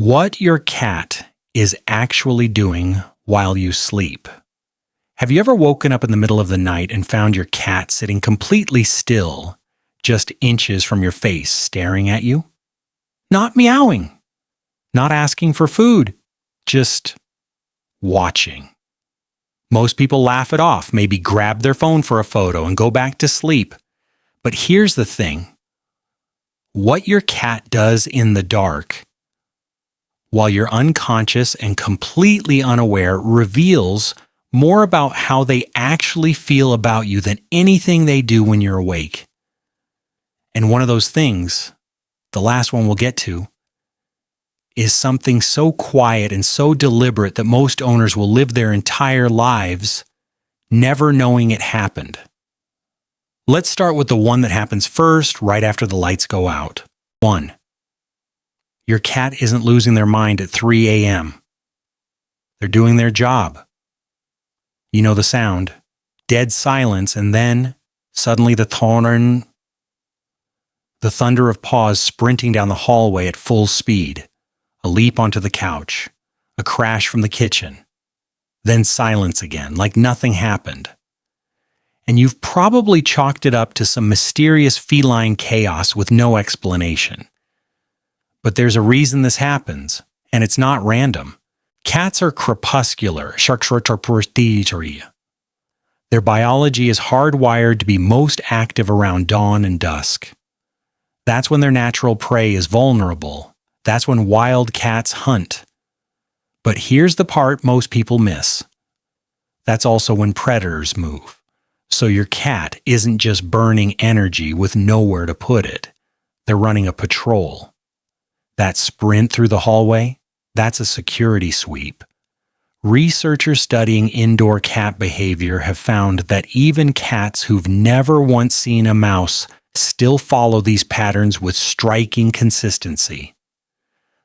What your cat is actually doing while you sleep. Have you ever woken up in the middle of the night and found your cat sitting completely still, just inches from your face, staring at you? Not meowing, not asking for food, just watching. Most people laugh it off, maybe grab their phone for a photo and go back to sleep. But here's the thing. What your cat does in the dark while you're unconscious and completely unaware reveals more about how they actually feel about you than anything they do when you're awake. And one of those things, the last one we'll get to, is something so quiet and so deliberate that most owners will live their entire lives never knowing it happened. Let's start with the one that happens first, right after the lights go out. 1. Your cat isn't losing their mind at 3 a.m. They're doing their job. You know the sound. Dead silence, and then suddenly the thunder of paws sprinting down the hallway at full speed. A leap onto the couch. A crash from the kitchen. Then silence again, like nothing happened. And you've probably chalked it up to some mysterious feline chaos with no explanation. But there's a reason this happens, and it's not random. Cats are crepuscular, their biology is hardwired to be most active around dawn and dusk. That's when their natural prey is vulnerable. That's when wild cats hunt. But here's the part most people miss. That's also when predators move. So your cat isn't just burning energy with nowhere to put it. They're running a patrol. That sprint through the hallway, that's a security sweep. Researchers studying indoor cat behavior have found that even cats who've never once seen a mouse still follow these patterns with striking consistency.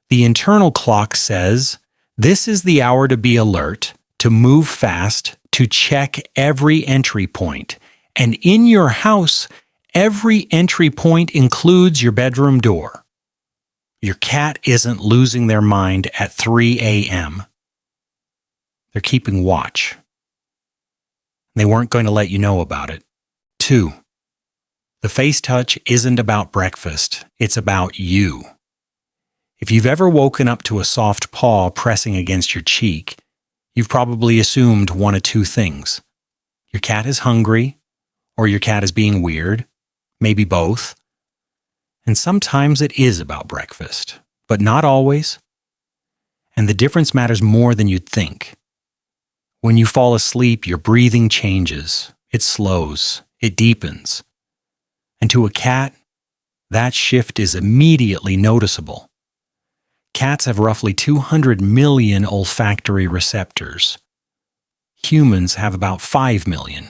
The internal clock says, this is the hour to be alert, to move fast, to check every entry point. And in your house, every entry point includes your bedroom door. Your cat isn't losing their mind at 3 a.m. They're keeping watch. They weren't going to let you know about it. 2. The face touch isn't about breakfast. It's about you. If you've ever woken up to a soft paw pressing against your cheek, you've probably assumed one of two things. Your cat is hungry, or your cat is being weird, maybe both. And sometimes it is about breakfast, but not always. And the difference matters more than you'd think. When you fall asleep, your breathing changes. It slows. It deepens. And to a cat, that shift is immediately noticeable. Cats have roughly 200 million olfactory receptors. Humans have about 5 million.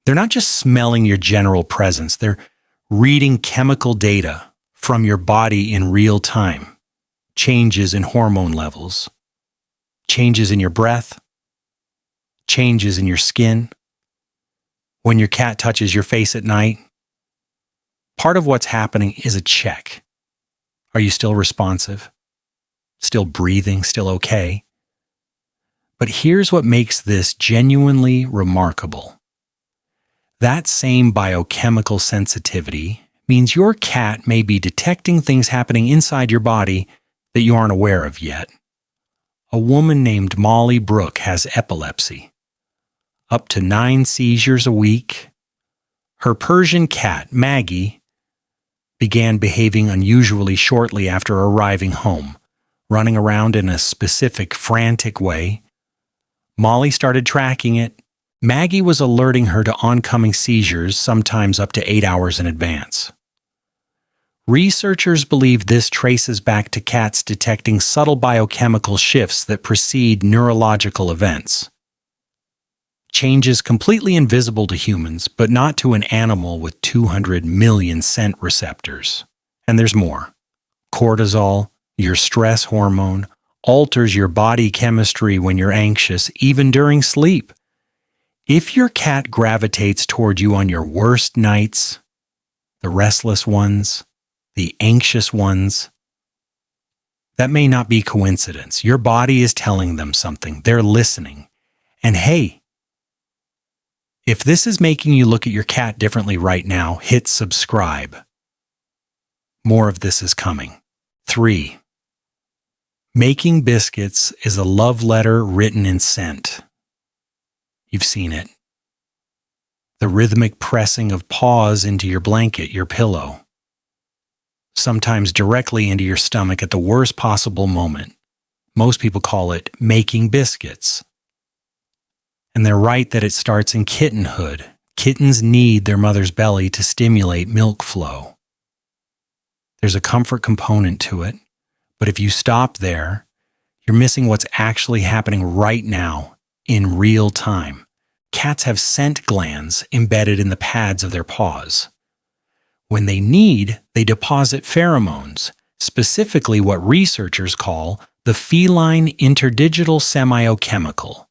They're not just smelling your general presence, they're reading chemical data from your body in real time. Changes in hormone levels, changes in your breath, changes in your skin. When your cat touches your face at night, part of what's happening is a check. Are you still responsive? Still breathing? Still okay? But here's what makes this genuinely remarkable. That same biochemical sensitivity means your cat may be detecting things happening inside your body that you aren't aware of yet. A woman named Molly Brooke has epilepsy. Up to 9 seizures a week. Her Persian cat, Maggie, began behaving unusually shortly after arriving home, running around in a specific frantic way. Molly started tracking it. Maggie was alerting her to oncoming seizures, sometimes up to 8 hours in advance. Researchers believe this traces back to cats detecting subtle biochemical shifts that precede neurological events. Changes completely invisible to humans, but not to an animal with 200 million scent receptors. And there's more. Cortisol, your stress hormone, alters your body chemistry when you're anxious, even during sleep. If your cat gravitates toward you on your worst nights, the restless ones, the anxious ones, That may not be coincidence. Your body is telling them something. They're listening. And hey, if this is making you look at your cat differently right now, hit subscribe. More of this is coming. 3. Making biscuits is a love letter written in scent. You've seen it. The rhythmic pressing of paws into your blanket, your pillow. Sometimes directly into your stomach at the worst possible moment. Most people call it making biscuits. And they're right that it starts in kittenhood. Kittens need their mother's belly to stimulate milk flow. There's a comfort component to it, but if you stop there, you're missing what's actually happening right now, in real time. Cats have scent glands embedded in the pads of their paws. When they need, they deposit pheromones, specifically what researchers call the feline interdigital semiochemical,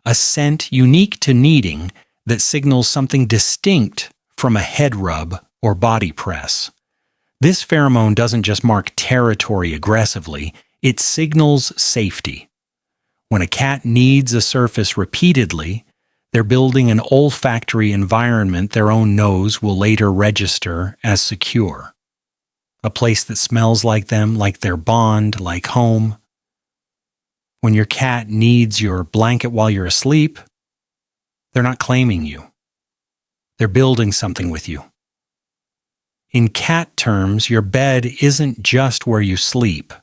a scent unique to kneading that signals something distinct from a head rub or body press. This pheromone doesn't just mark territory aggressively, it signals safety. When a cat needs a surface repeatedly, they're building an olfactory environment their own nose will later register as secure. A place that smells like them, like their bond, like home. When your cat needs your blanket while you're asleep, they're not claiming you. They're building something with you. In cat terms, your bed isn't just where you sleep.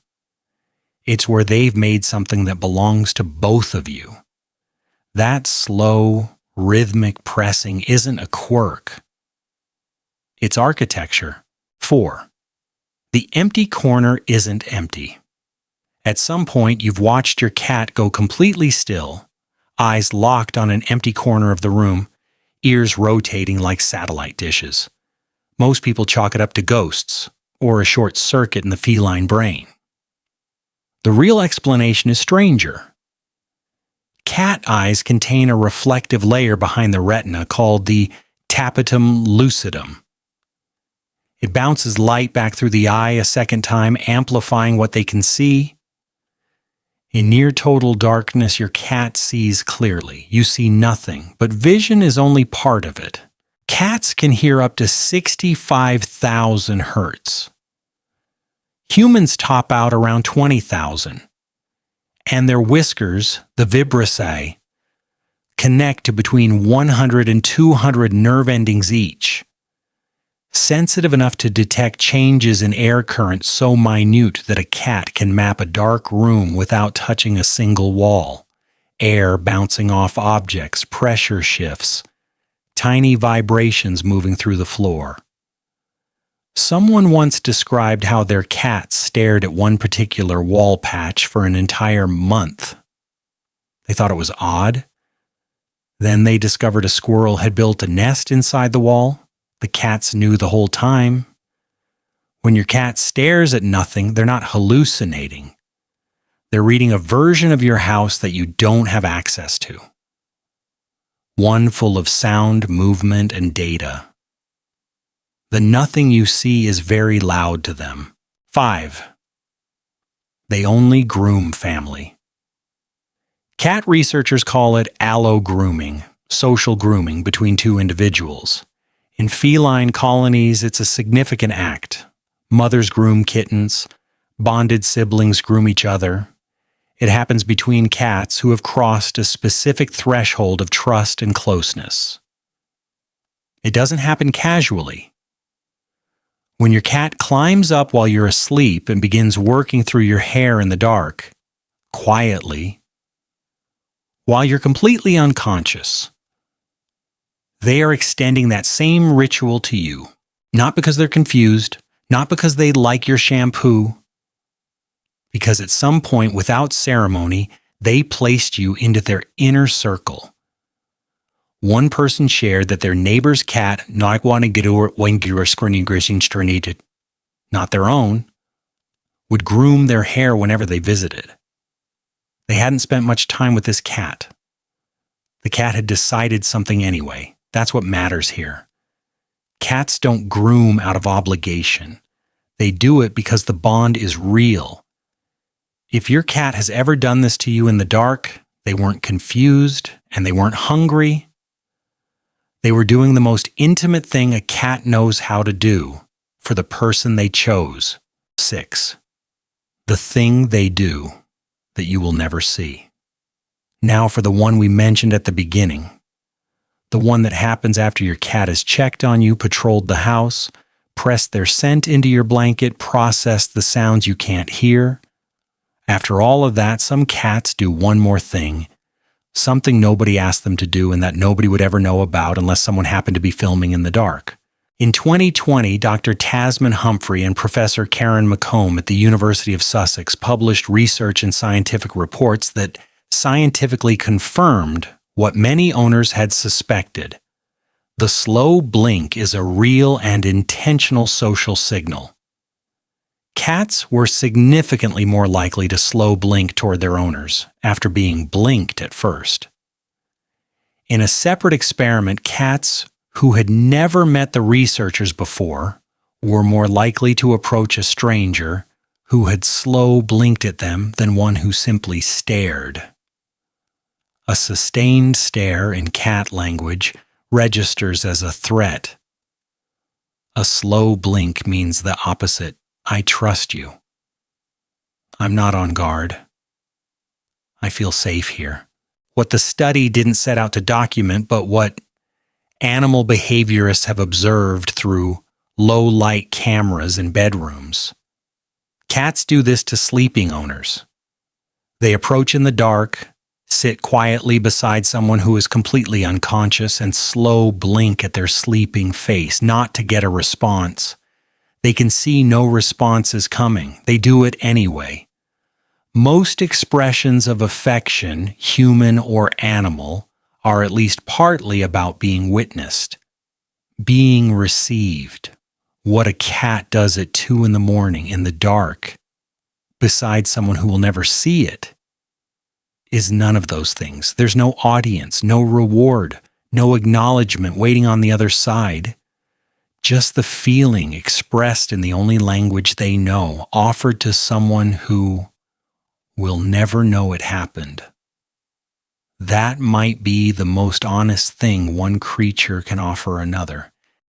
It's where they've made something that belongs to both of you. That slow, rhythmic pressing isn't a quirk. It's architecture. 4. The empty corner isn't empty. At some point, you've watched your cat go completely still, eyes locked on an empty corner of the room, ears rotating like satellite dishes. Most people chalk it up to ghosts or a short circuit in the feline brain. The real explanation is stranger. Cat eyes contain a reflective layer behind the retina called the tapetum lucidum. It bounces light back through the eye a second time, amplifying what they can see. In near total darkness, your cat sees clearly. You see nothing, but vision is only part of it. Cats can hear up to 65,000 hertz. Humans top out around 20,000. And their whiskers, the vibrissae, connect to between 100 and 200 nerve endings each. Sensitive enough to detect changes in air current so minute that a cat can map a dark room without touching a single wall. Air bouncing off objects, pressure shifts, tiny vibrations moving through the floor. Someone once described how their cat stared at one particular wall patch for an entire month. They thought it was odd. Then they discovered a squirrel had built a nest inside the wall. The cats knew the whole time. When your cat stares at nothing, they're not hallucinating. They're reading a version of your house that you don't have access to. One full of sound, movement, and data. The nothing you see is very loud to them. 5. They only groom family. Cat researchers call it allo-grooming, social grooming between two individuals. In feline colonies, it's a significant act. Mothers groom kittens, bonded siblings groom each other. It happens between cats who have crossed a specific threshold of trust and closeness. It doesn't happen casually. When your cat climbs up while you're asleep and begins working through your hair in the dark, quietly, while you're completely unconscious, they are extending that same ritual to you, not because they're confused, not because they like your shampoo, because at some point without ceremony, they placed you into their inner circle. One person shared that their neighbor's cat, not their own, would groom their hair whenever they visited. They hadn't spent much time with this cat. The cat had decided something anyway. That's what matters here. Cats don't groom out of obligation. They do it because the bond is real. If your cat has ever done this to you in the dark, they weren't confused and they weren't hungry. They were doing the most intimate thing a cat knows how to do for the person they chose. 6. The thing they do that you will never see. Now for the one we mentioned at the beginning. The one that happens after your cat has checked on you, patrolled the house, pressed their scent into your blanket, processed the sounds you can't hear. After all of that, some cats do one more thing, something nobody asked them to do and that nobody would ever know about unless someone happened to be filming in the dark. In 2020, Dr. Tasman Humphrey and Professor Karen McComb at the University of Sussex published research and scientific reports that scientifically confirmed what many owners had suspected. The slow blink is a real and intentional social signal. Cats were significantly more likely to slow blink toward their owners after being blinked at first. In a separate experiment, cats who had never met the researchers before were more likely to approach a stranger who had slow blinked at them than one who simply stared. A sustained stare in cat language registers as a threat. A slow blink means the opposite. I trust you. I'm not on guard. I feel safe here. What the study didn't set out to document, but what animal behaviorists have observed through low-light cameras in bedrooms. Cats do this to sleeping owners. They approach in the dark, sit quietly beside someone who is completely unconscious, and slow blink at their sleeping face, not to get a response. They can see no response is coming. They do it anyway. Most expressions of affection, human or animal, are at least partly about being witnessed, being received. What a cat does at 2 a.m. in the dark, beside someone who will never see it, is none of those things. There's no audience, no reward, no acknowledgement waiting on the other side. Just the feeling expressed in the only language they know, offered to someone who will never know it happened. That might be the most honest thing one creature can offer another.